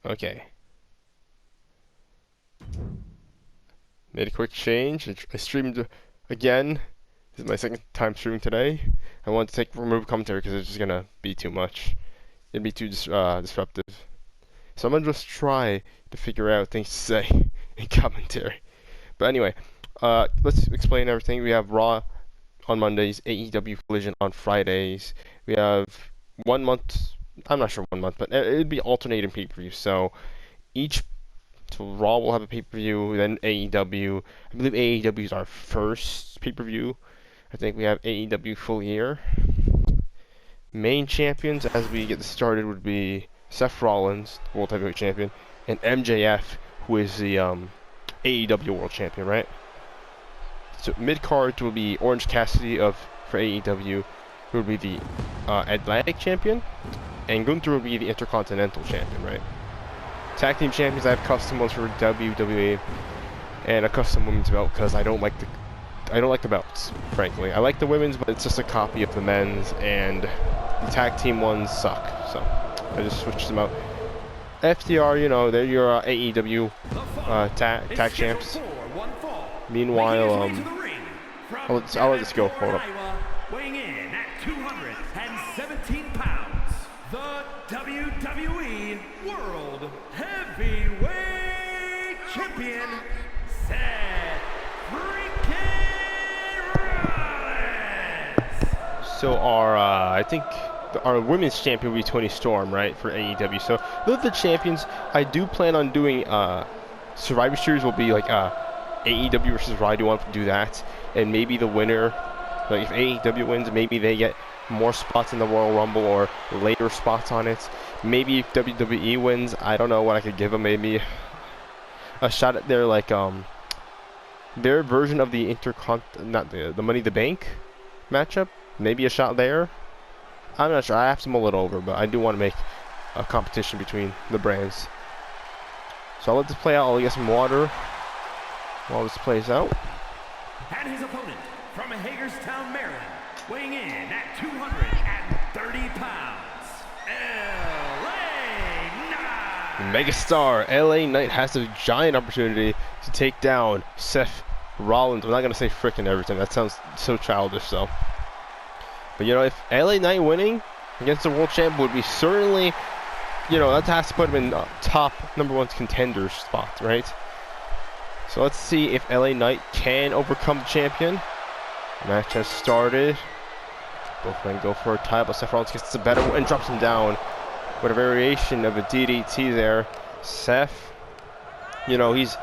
Okay. Made a quick change. I streamed again. This is my second time streaming today. I want to remove commentary because it's just gonna be too much. It'd be too disruptive. So I'm gonna just try to figure out things to say in commentary. But anyway, let's explain everything. We have Raw on Mondays, AEW Collision on Fridays. We have 1 month. I'm not sure 1 month, but it'd be alternating pay-per-views. So Raw will have a pay-per-view, then AEW. I believe AEW is our first pay-per-view. I think we have AEW full year. Main champions as we get started would be Seth Rollins, World Heavyweight Champion, and MJF, who is the AEW World Champion, right? So mid-card will be Orange Cassidy for AEW, who would be the Atlantic Champion, and Gunther would be the Intercontinental Champion, right? Tag team champions, I have custom ones for WWE, and a custom women's belt because I don't like the belts, frankly. I like the women's, but it's just a copy of the men's, and the tag team ones suck. So I just switched them out. FTR, you know, they're your AEW tag champs. Meanwhile, I'll let this go. Hold up. Weighing in at 217 pounds, the WWE World Heavyweight Champion, Seth freaking Rollins. So I think our women's champion will be Toni Storm, right, for AEW. So those are the champions. I do plan on doing Survivor Series will be like AEW versus Raw. I do want to do that, and maybe the winner, like if AEW wins, maybe they get more spots in the Royal Rumble or later spots on it. Maybe if WWE wins, I don't know what I could give them. Maybe a shot at their their version of the not the Money in the Bank matchup. Maybe a shot there. I'm not sure. I have to mull it over, but I do want to make a competition between the brands. So I'll let this play out. I'll get some water while this plays out. And his opponent from Hagerstown, Maryland, weighing in at 230 pounds, LA Knight. Megastar LA Knight has a giant opportunity to take down Seth Rollins. I'm not gonna say frickin' everything. That sounds so childish, though. But you know, if LA Knight winning against the world champ would be certainly, you know, that has to put him in top #1 contender spot, right? So let's see if LA Knight can overcome the champion. Match has started. Both men go for a tie, but Seth Rollins gets the better and drops him down with a variation of a DDT there. Seth, you know, he's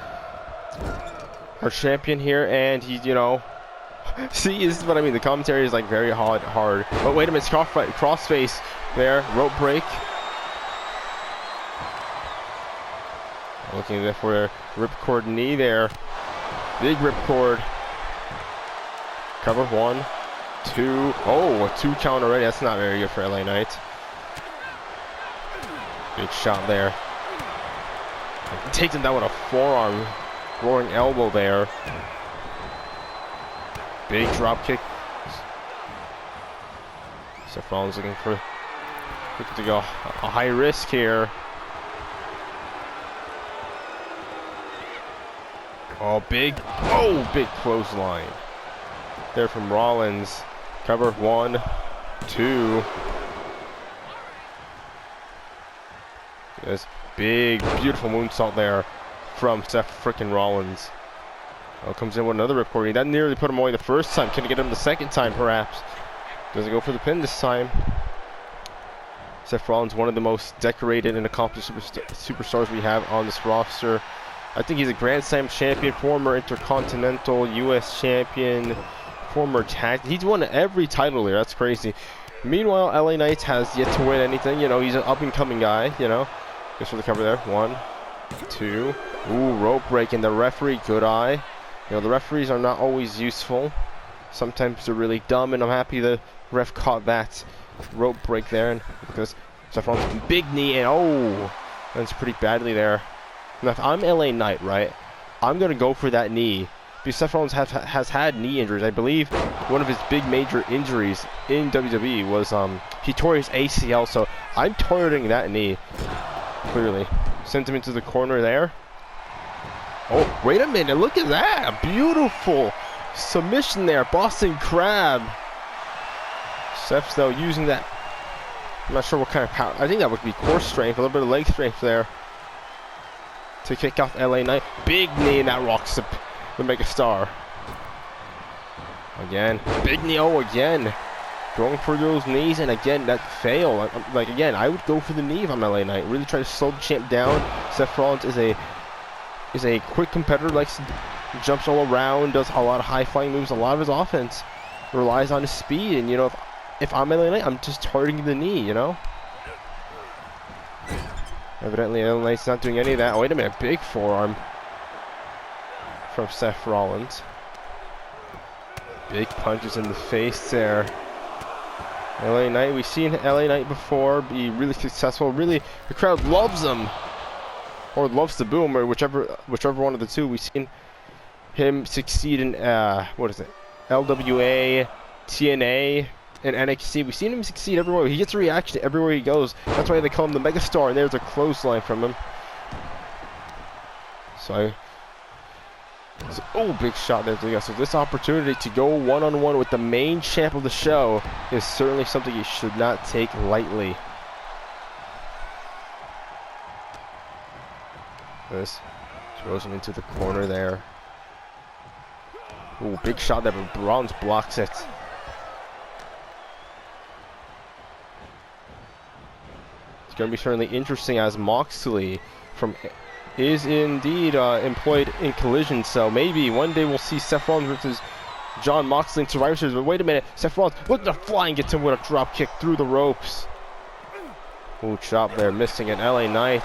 our champion here, and he, you know, see, this is what I mean. The commentary is like very hard. But wait a minute, crossface there, rope break. Looking there for a ripcord knee there. Big ripcord. Cover 1, 2. Oh, a 2 count already. That's not very good for LA Knight. Big shot there. Takes him down with a forearm. Roaring elbow there. Big drop kick. Seth Rollins looking to go a high risk here. Oh, big clothesline there from Rollins. Cover 1, 2. Yes, big, beautiful moonsault there from Seth frickin' Rollins. Oh, comes in with another ripcord. That nearly put him away the first time. Can he get him the second time, perhaps? Doesn't go for the pin this time. Seth Rollins, one of the most decorated and accomplished superstars we have on this roster. I think he's a Grand Slam champion, former Intercontinental US champion, former tag. He's won every title here. That's crazy. Meanwhile, LA Knight has yet to win anything. You know, he's an up-and-coming guy, you know. Goes for the cover there. 1, 2. Ooh, rope break, and the referee, good eye. You know, the referees are not always useful. Sometimes they're really dumb, and I'm happy the ref caught that rope break there. And because Seth Rollins, big knee, and oh, that's pretty badly there. Now, if I'm LA Knight, right, I'm going to go for that knee. Because Seth Rollins has had knee injuries. I believe one of his big major injuries in WWE was he tore his ACL. So I'm targeting that knee, clearly. Sent him into the corner there. Oh, wait a minute. Look at that. A beautiful submission there. Boston Crab. Seth's, though, using that. I'm not sure what kind of power. I think that would be core strength. A little bit of leg strength there. To kick off LA Knight. Big knee, and that rocks the Mega Star. Again. Big knee. Oh, again. Going for those knees, and again, that fail. Like, again, I would go for the knee if I'm LA Knight. Really try to slow the champ down. Seth Rollins is a quick competitor, likes jumps all around, does a lot of high-flying moves. A lot of his offense relies on his speed, and, you know, if I'm LA Knight, I'm just targeting the knee, you know? Evidently, LA Knight's not doing any of that. Oh, wait a minute. Big forearm from Seth Rollins. Big punches in the face there. LA Knight, we've seen LA Knight before be really successful. Really, the crowd loves him, or loves the boom, or whichever one of the two. We've seen him succeed in what is it, LWA, TNA, and NXT. We've seen him succeed everywhere. He gets a reaction everywhere he goes. That's why they call him the Mega Star. And there's a clothesline from him. Oh, big shot there. So this opportunity to go one-on-one with the main champ of the show is certainly something you should not take lightly. This throws him into the corner there. Oh, big shot there, but Rollins blocks it. It's going to be certainly interesting as Moxley is indeed employed in Collision, so maybe one day we'll see Seth Rollins versus Jon Moxley in Survivor Series. But wait a minute, Seth Rollins looking to fly and gets him with a drop kick through the ropes. Oh, chop there, missing an LA Knight.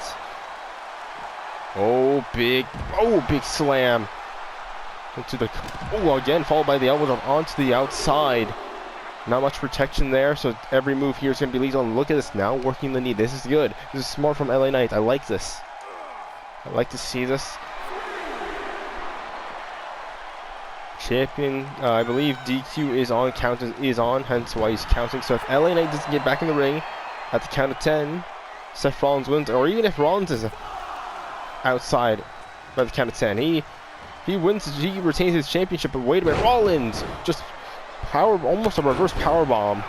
Oh, big slam into the. Oh, again followed by the elbow drop onto the outside. Not much protection there, so every move here is going to be lethal. And look at this now, working the knee. This is good. This is smart from LA Knight. I like this. I like to see this. Champion, I believe DQ is on, hence why he's counting. So if LA Knight doesn't get back in the ring at the count of 10, Seth Rollins wins. Or even if Rollins is outside by the count of 10, he wins. He retains his championship. But wait a minute, Rollins just almost a reverse power bomb.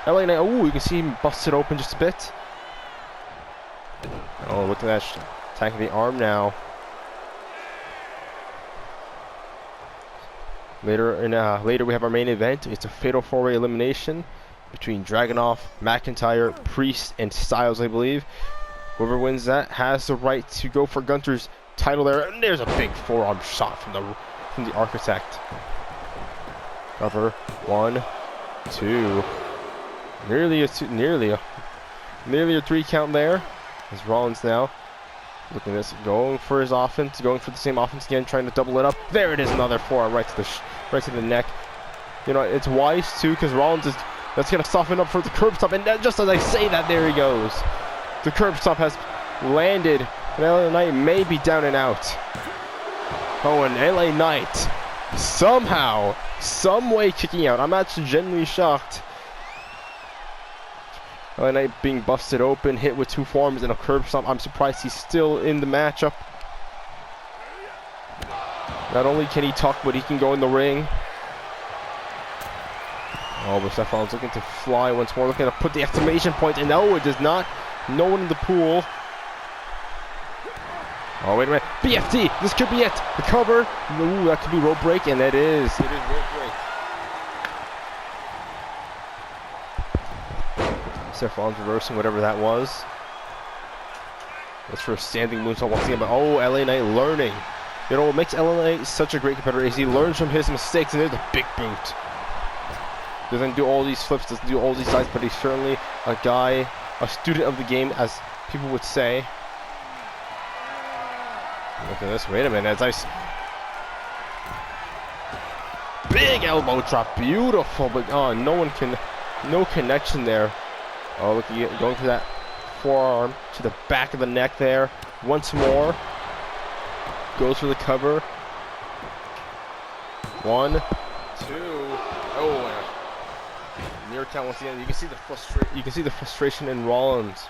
LA Knight. Oh, you can see him busted open just a bit. Oh, look at that. Attacking the arm now. Later we have our main event. It's a fatal 4-way elimination between Dragunov, McIntyre, Priest, and Styles, I believe. Whoever wins that has the right to go for Gunther's title there. And there's a big forearm shot from the Architect. Cover 1, 2. Nearly a 3 count there. As Rollins now. Look at this, going for his offense, going for the same offense again, trying to double it up. There it is, another forearm right to the neck. You know, it's wise too, because Rollins that's gonna soften up for the curb stop, and just as I say that, there he goes. The curb stop has landed, and LA Knight may be down and out. Oh, and LA Knight somehow, some way kicking out. I'm actually genuinely shocked. LA Knight being busted open, hit with 2 forearms and a curb stomp. I'm surprised he's still in the matchup. Not only can he talk, but he can go in the ring. Oh, but Seth Rollins looking to fly once more, looking to put the exclamation point, and no, it does not. No one in the pool. Oh, wait a minute. BFT! This could be it! The cover! Ooh, that could be rope break, and it is. It is rope break. Seth Rollins reversing whatever that was. That's for a standing moonsault once again, but oh, LA Knight learning. You know what makes LA Knight such a great competitor is he learns from his mistakes, and there's a big boot. Doesn't do all these flips, doesn't do all these sides, but he's certainly a guy, a student of the game, as people would say. Look at this, wait a minute, big elbow drop, beautiful, but oh, no connection there. Oh, look, going for that forearm to the back of the neck there. Once more. Goes for the cover. 1, 2. Oh, near count once again. You can see the frustration in Rollins.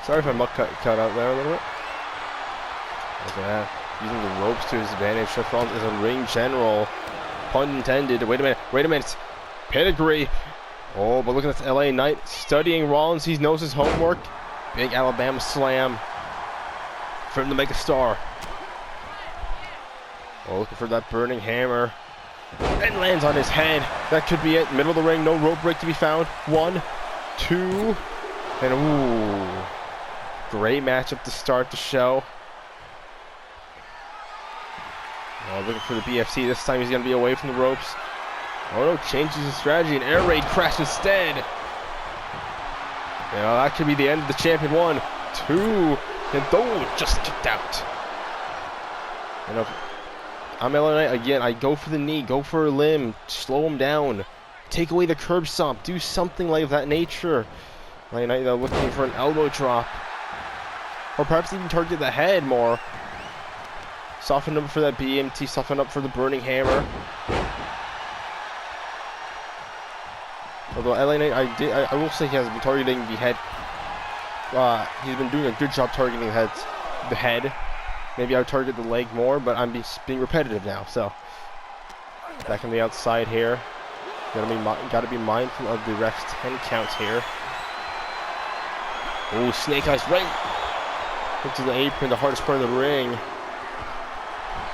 Sorry if I muck cut out there a little bit. Look at that. Using the ropes to his advantage. Seth Rollins is a ring general. Pun intended. Wait a minute. Wait a minute. Pedigree. Oh, but look at this LA Knight studying Rollins. He knows his homework. Big Alabama slam for him to make a star. Oh, looking for that burning hammer. And lands on his head. That could be it. Middle of the ring. No rope break to be found. 1, 2. And ooh. Great matchup to start the show. Oh, looking for the BFC. This time he's going to be away from the ropes. Oh no, changes his strategy. An air raid crash instead. Yeah, that could be the end of the champion. 1, 2. And oh, just kicked out. You know, I'm LA Knight again. I go for the knee, go for a limb, slow him down, take away the curb stomp, do something like that nature. LA Knight looking for an elbow drop, or perhaps even target the head more. Soften up for that BMT, soften up for the burning hammer. Although LA Knight, I will say he has been targeting the head. He's been doing a good job targeting the head. Maybe I would target the leg more, but I'm being repetitive now. So back on the outside here. Gotta be mindful of the ref's 10 counts here. Oh, snake eyes right into the apron, the hardest part of the ring.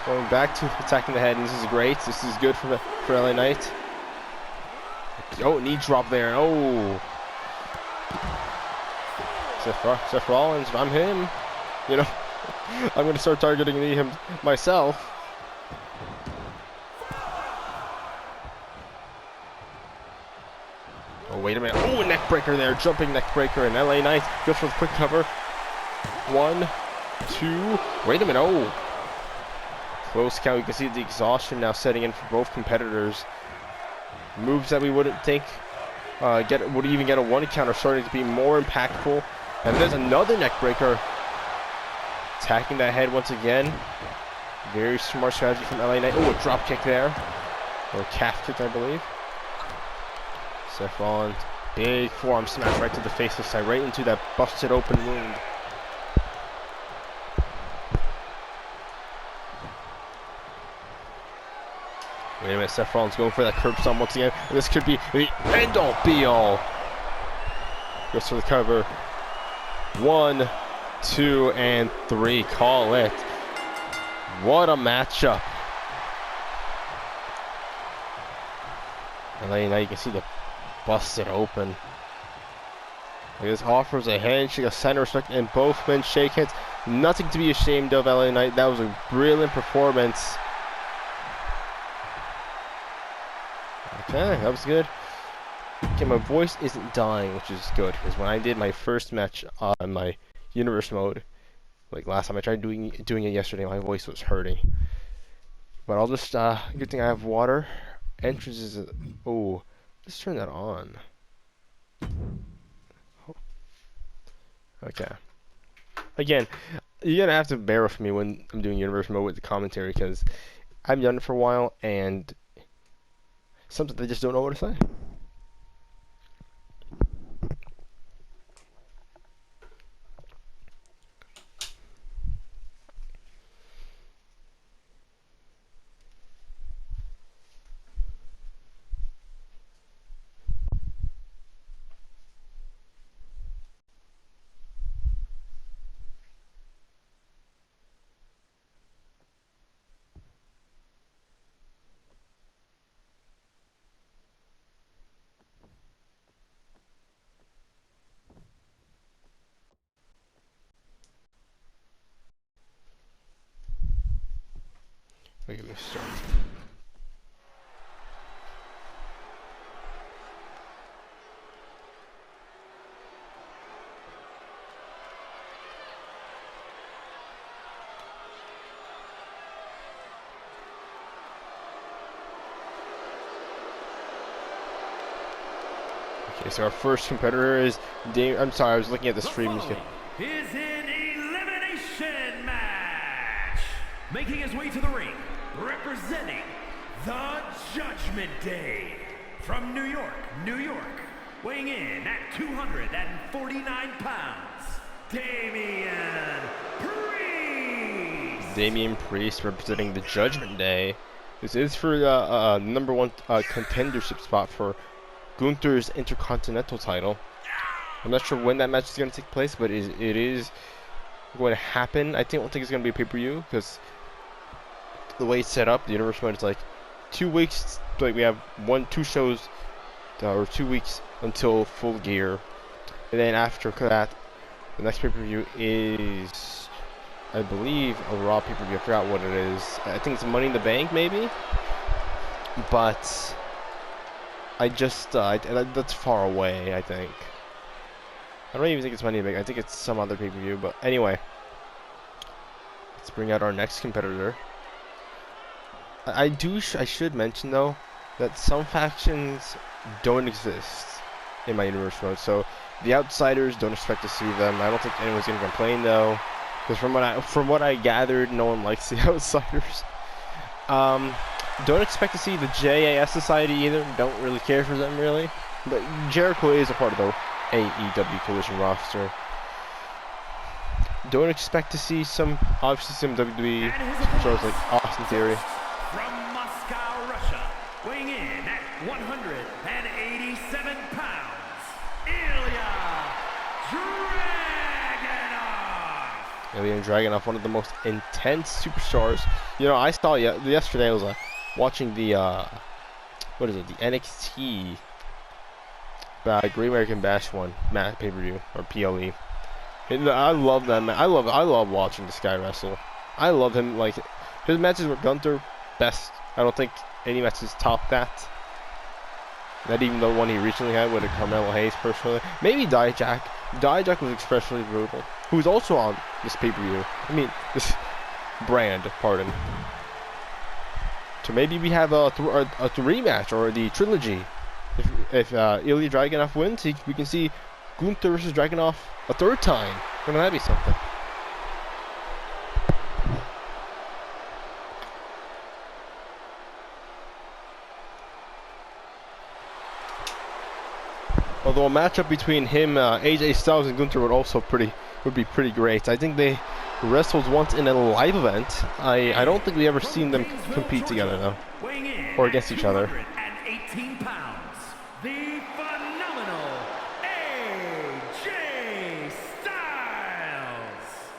Going back to attacking the head, and this is great. This is good for LA Knight. Oh, knee drop there. Oh, Seth Rollins, if I'm him, you know, I'm gonna start targeting him myself. Oh, wait a minute. Oh, a neck breaker there, jumping neck breaker, and LA Knight goes for the quick cover. 1, 2. Wait a minute. Oh, close count. You can see the exhaustion now setting in for both competitors. Moves that we wouldn't think would even get a 1 count are starting to be more impactful. And there's another neck breaker. Attacking that head once again. Very smart strategy from LA Knight. Oh, a drop kick there. Or a calf kick, I believe. Seth Rollins. Big forearm smash right to the face this time. Right into that busted open wound. Wait a minute, Seth Rollins going for that curb stomp once again. And this could be the end-all be-all. Goes for the cover. 1, 2, and 3. Call it. What a matchup. And then now you can see the busted open. This offers a handshake, a sign of respect, and both men shake hands. Nothing to be ashamed of, LA Knight. That was a brilliant performance. Okay, that was good. Okay, my voice isn't dying, which is good, because when I did my first match on my universe mode, like last time I tried doing it yesterday, my voice was hurting. But I'll just, good thing I have water. Entrance is, oh, let's turn that on. Okay. Again, you're gonna have to bear with me when I'm doing universe mode with the commentary, because I've done it for a while, and sometimes I just don't know what to say. Look at this start. Okay, so our first competitor is I'm sorry, I was looking at the stream. Is an elimination match. Making his way to the ring, representing the Judgment Day from New York, weighing in at 249 pounds, Damian Priest. Damian Priest representing the Judgment Day. This is for the #1 contendership spot for Gunther's Intercontinental title. I'm not sure when that match is going to take place, but it is going to happen. I don't think it's going to be a pay-per-view because the way it's set up, the Universe Mode is like 2 weeks. Like we have 2 shows or 2 weeks until Full Gear, and then after that, the next pay-per-view is, I believe, a Raw pay-per-view. I forgot what it is. I think it's Money in the Bank, maybe. But I just that's far away. I think. I don't even think it's Money in the Bank. I think it's some other pay-per-view. But anyway, let's bring out our next competitor. I should mention though that some factions don't exist in my Universe Mode. So the Outsiders, don't expect to see them. I don't think anyone's gonna complain though, because from what I gathered, no one likes the Outsiders. Don't expect to see the JAS Society either. Don't really care for them really. But Jericho is a part of the AEW Collision roster. Don't expect to see obviously some WWE superstars like Austin Theory. From Moscow, Russia, weighing in at 187 pounds, Ilya Dragunov. Ilya Dragunov, one of the most intense superstars. You know, I saw yesterday. I was watching the what is it? The NXT Great American Bash pay-per-view or PLE. And I love that man. I love watching this guy wrestle. I love him. Like his matches with Gunther, best. I don't think any matches top that. Not even the one he recently had with Carmelo Hayes personally. Maybe Dijak. Dijak was especially brutal. Who was also on this pay-per-view. I mean, this brand, pardon. So maybe we have a rematch or the trilogy. If Ilya Dragunov wins, we can see Gunther versus Dragunov a 3rd time. Wouldn't that be something? Although a matchup between him, AJ Styles and Gunther would be pretty great. I think they wrestled once in a live event. I don't think we ever seen them compete together though, or against each other. 18 pounds, the phenomenal AJ Styles.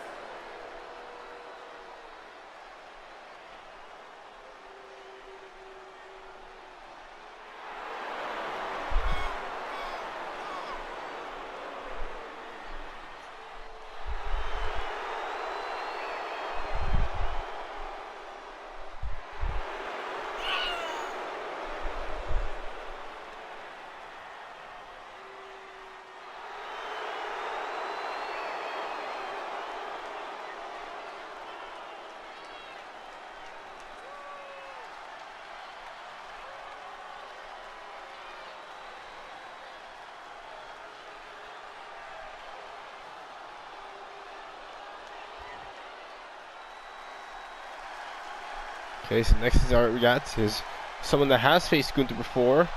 Okay, so next is we got is someone that has faced Gunther before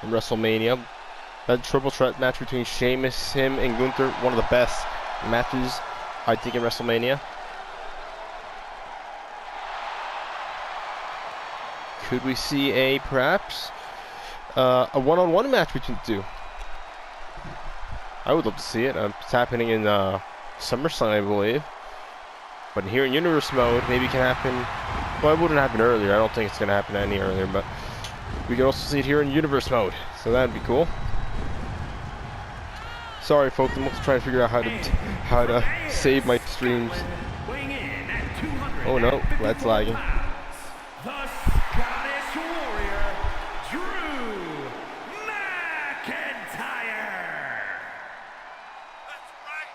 in WrestleMania. That triple threat match between Sheamus, him, and Gunther, one of the best matches I think in WrestleMania. Could we see perhaps a one-on-one match between the two? I would love to see it. It's happening in SummerSlam, I believe. But here in Universe Mode, maybe it can happen. Well, it wouldn't happen earlier. I don't think it's going to happen any earlier, but we can also see it here in Universe Mode. So that'd be cool. Sorry, folks. I'm also trying to figure out how to save my streams. Oh no, that's lagging. The Scottish Warrior, Drew McIntyre. That's right.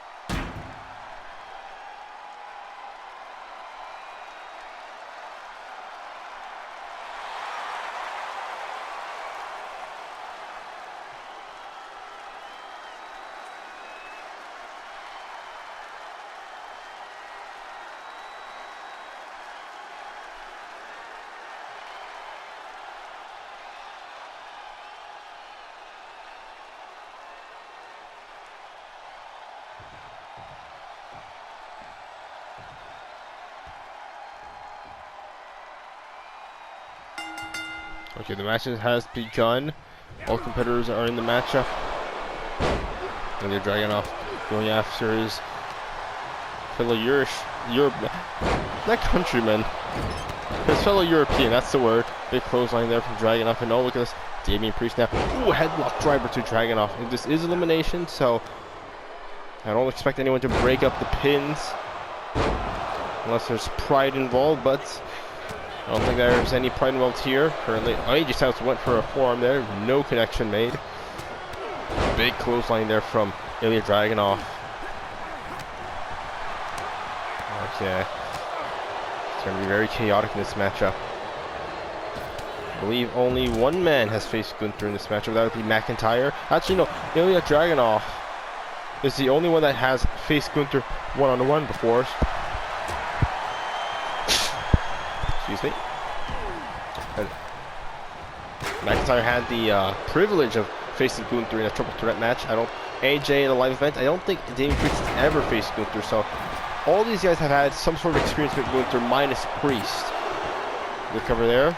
Okay, the match has begun. All competitors are in the matchup. And they're dragging off, going after his fellow not countryman, his fellow European, that's the word. Big clothesline there from Dragunov, and oh, look at this, Damian Priest now. Ooh, headlock driver to Dragunov. And this is elimination, so I don't expect anyone to break up the pins unless there's pride involved, but I don't think there's any pride involved here currently. AJ Styles went for a forearm there, no connection made. Big clothesline there from Ilya Dragunov. Okay. It's going to be very chaotic in this matchup. I believe only one man has faced Gunther in this matchup. That would be McIntyre. Actually, no. Ilya Dragunov is the only one that has faced Gunther one-on-one before. Excuse me. And McIntyre had the privilege of facing Gunther in a triple threat match. AJ in a live event, I don't think Damian Priest has ever faced Gunther, so all these guys have had some sort of experience with Gunther minus Priest. Good cover there.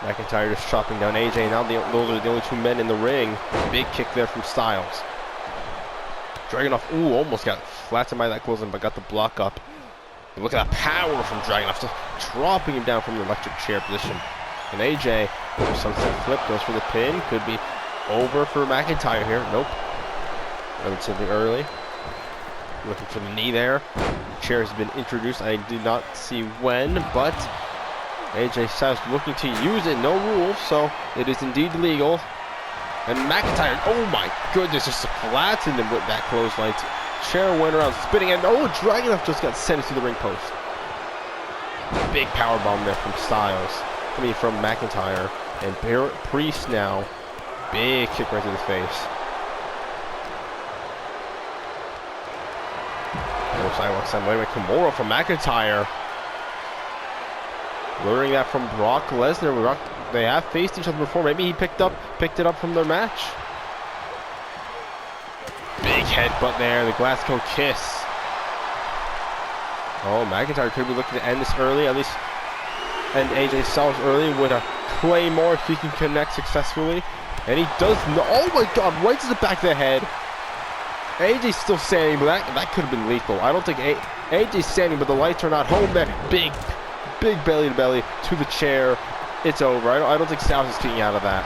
McIntyre just chopping down AJ. Now those are the only two men in the ring. Big kick there from Styles. Dragunov, ooh, almost got flattened by that closing, but got the block up. Look at that power from Dragunov, just dropping him down from the electric chair position. And AJ, sunset flip, goes for the pin. Could be over for McIntyre here. Nope. Relatively early. Looking for the knee there. Chair has been introduced. I did not see when, but AJ Styles looking to use it. No rules, so it is indeed legal. And McIntyre, oh my goodness, just flattened him with that clothesline. Chair went around spinning, and oh, Dragunov just got sent to the ring post. Big power bomb there from Styles. From McIntyre. And Priest now. Big kick right to the face. No sidewalk slam. Wait a minute, Kimura from McIntyre. Learning that from Brock Lesnar. They have faced each other before. Maybe he picked it up from their match. Big headbutt there. The Glasgow kiss. Oh, McIntyre could be looking to end this early, at least. And AJ Styles early with a Claymore if he can connect successfully. And he does no. Oh my god, right to the back of the head. AJ's still standing, but that could have been lethal. I don't think AJ's standing, but the lights are not home there. Big belly to belly to the chair. It's over. I don't think Styles is kicking out of that.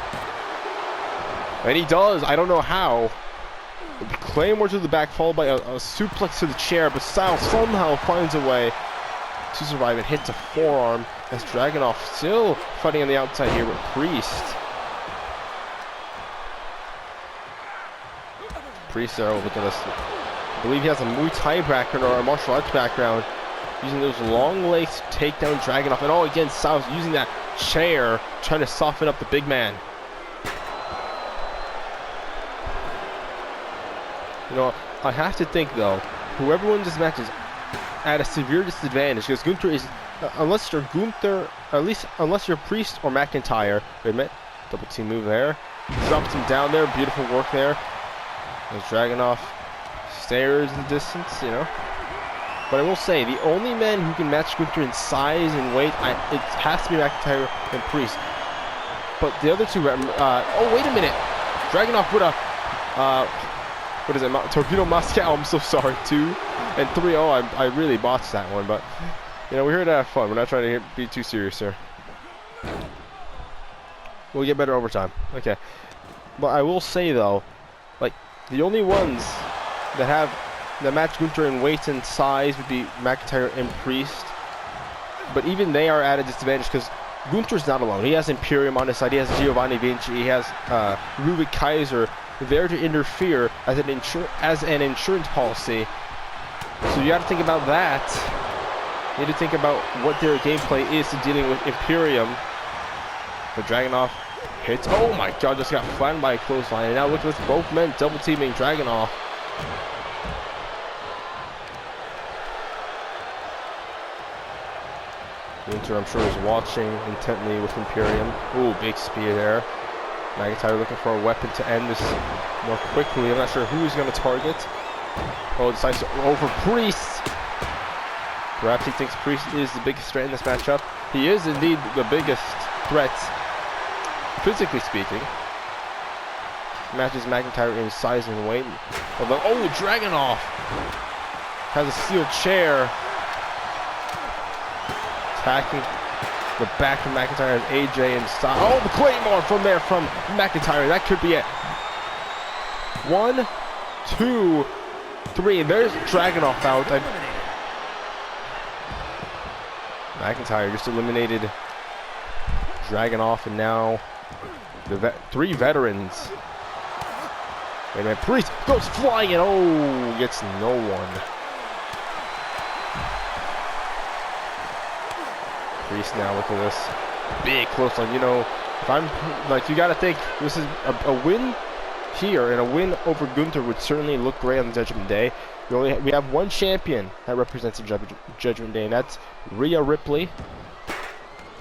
And he does. I don't know how. Claymore to the back, followed by a suplex to the chair, but Styles somehow finds a way to survive and hits a forearm as Dragunov still fighting on the outside here with Priest. Priest there, look at this. I believe he has a Muay Thai background or a martial arts background. Using those long legs to take down Dragunov. And oh, again, Styles using that chair, trying to soften up the big man. You know, I have to think though, whoever wins this match is at a severe disadvantage because Gunther is, unless you're Priest or McIntyre. Wait a minute, double team move there. Drops him down there, beautiful work there. As Dragunov stares in the distance, you know. But I will say, the only men who can match Gunther in size and weight, it has to be McIntyre and Priest. But the other two, oh wait a minute, Dragunov with a, what is it, Torpedo Moscow, I'm so sorry, 2 and 3. Oh, I really botched that one, but, you know, we're here to have fun. We're not trying to be too serious here. We'll get better over time. Okay. But I will say, though, like, the only ones that match Gunther in weight and size would be McIntyre and Priest. But even they are at a disadvantage because Gunther's not alone. He has Imperium on his side. He has Giovanni Vinci. He has Rubik Kaiser there to interfere as an insurance policy. So you got to think about that. You need to think about what their gameplay is to dealing with Imperium. But Dragunov hits. Oh my god, just got flattened by a clothesline. And now look at this, both men double teaming Dragunov. Gunther, I'm sure, is watching intently with Imperium. Ooh, big spear there. McIntyre looking for a weapon to end this more quickly. I'm not sure who he's going to target. Oh, decides to over Priest. Perhaps he thinks Priest is the biggest threat in this matchup. He is indeed the biggest threat, physically speaking. Matches McIntyre in size and weight. Although, oh, Dragunov has a steel chair. Attacking the back of McIntyre as AJ and style. Oh, the Claymore from there from McIntyre. That could be it. 1, 2, 3. There's Dragunov out. McIntyre just eliminated Dragunov, and now the 3 veterans. Wait a minute, Priest goes flying and oh, gets no one. Priest now, look at this. Big close line. You know, if I'm like, you gotta think this is a win here, and a win over Gunther would certainly look great on the Judgment Day. We have one champion that represents the Judgment Day, and that's Rhea Ripley.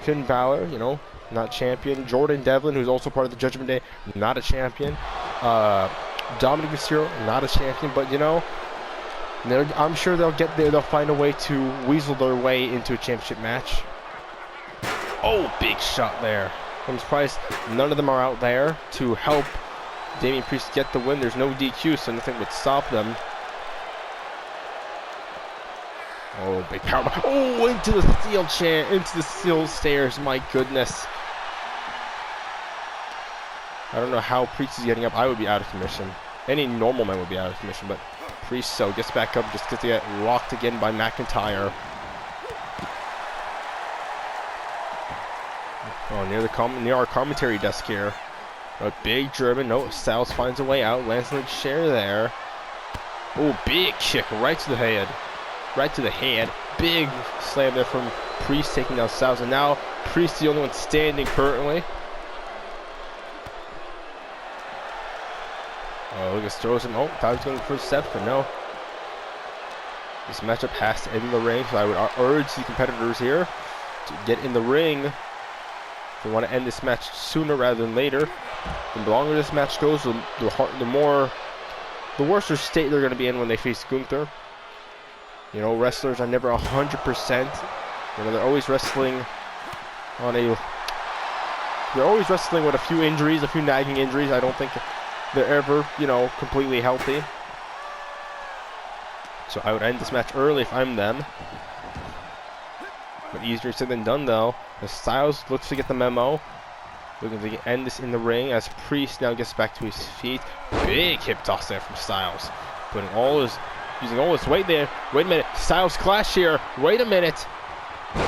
Finn Balor, you know, not champion. Jordan Devlin, who's also part of the Judgment Day, not a champion. Dominic Mysterio, not a champion, but you know, I'm sure they'll get there. They'll find a way to weasel their way into a championship match. Oh, big shot there. I'm surprised none of them are out there to help Damian Priest get the win. There's no DQ, so nothing would stop them. Oh, big power. Oh, into the steel chair, into the steel stairs. My goodness. I don't know how Priest is getting up. I would be out of commission. Any normal man would be out of commission, but Priest so gets back up, just gets to get rocked again by McIntyre. Oh, near our commentary desk here. A big German. No, Styles finds a way out. Lands on the chair there. Oh, big kick right to the head. Right to the head. Big slam there from Priest, taking down Styles. And now Priest the only one standing currently. Oh, Lucas throws him. Oh, thought he was going for a step, but no. This matchup has to end in the ring, so I would urge the competitors here to get in the ring. If they want to end this match sooner rather than later. The longer this match goes, the worse their state they're going to be in when they face Gunther. You know, wrestlers are never 100%. You know, they're always wrestling on a... They're always wrestling with a few injuries, a few nagging injuries. I don't think they're ever, you know, completely healthy. So I would end this match early if I'm them. But easier said than done, though. As Styles looks to get the memo. Looking to end this in the ring as Priest now gets back to his feet. Big hip toss there from Styles. Putting using all his weight there. Wait a minute. Styles clash here. Wait a minute.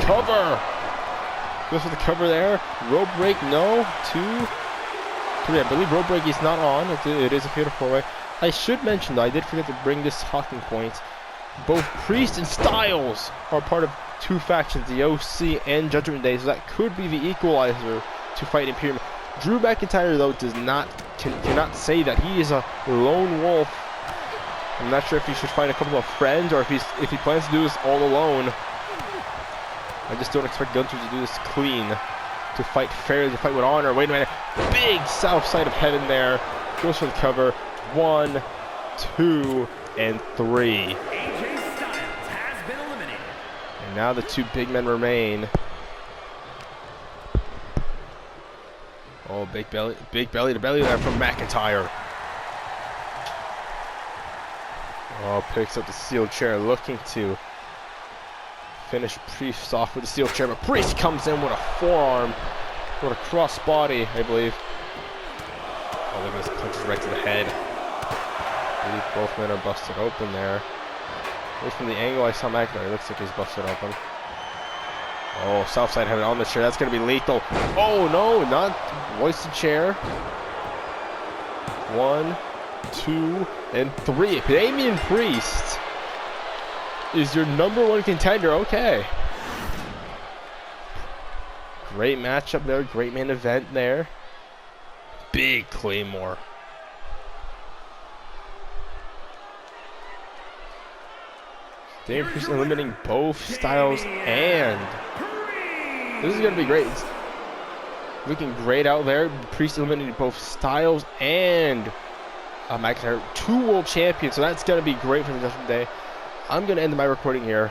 Cover. Goes for the cover there. Rope break. No. 2, 3. I believe rope break is not on. It is a fatal 4-way. I should mention, though, I did forget to bring this talking point. Both Priest and Styles are part of 2 factions, the OC and Judgment Day, so that could be the equalizer to fight Imperium. Drew McIntyre, though, cannot say that he is a lone wolf. I'm not sure if he should find a couple of friends or if he plans to do this all alone. I just don't expect Gunther to do this clean, to fight fairly, to fight with honor. Wait a minute, big south side of heaven there. Goes for the cover. 1, 2, and 3. And now the 2 big men remain. Oh, big belly to belly there from McIntyre. Oh, picks up the steel chair, looking to finish Priest off with the steel chair, but Priest comes in with a forearm, with a cross body, I believe. Oh, look at this, punches right to the head. I believe both men are busted open there. At least from the angle I saw McIntyre, it looks like he's busted open. Oh, Southside heaven on the chair. That's going to be lethal. Oh, no, not hoist the chair. 1, 2, and 3. Damian Priest is your #1 contender. Okay. Great matchup there. Great main event there. Big Claymore. Damian Priest eliminating both Styles, and this is going to be great. It's looking great out there. Priest eliminating both Styles and McIntyre, 2 world champions, so that's going to be great for the Judgment Day. I'm going to end my recording here.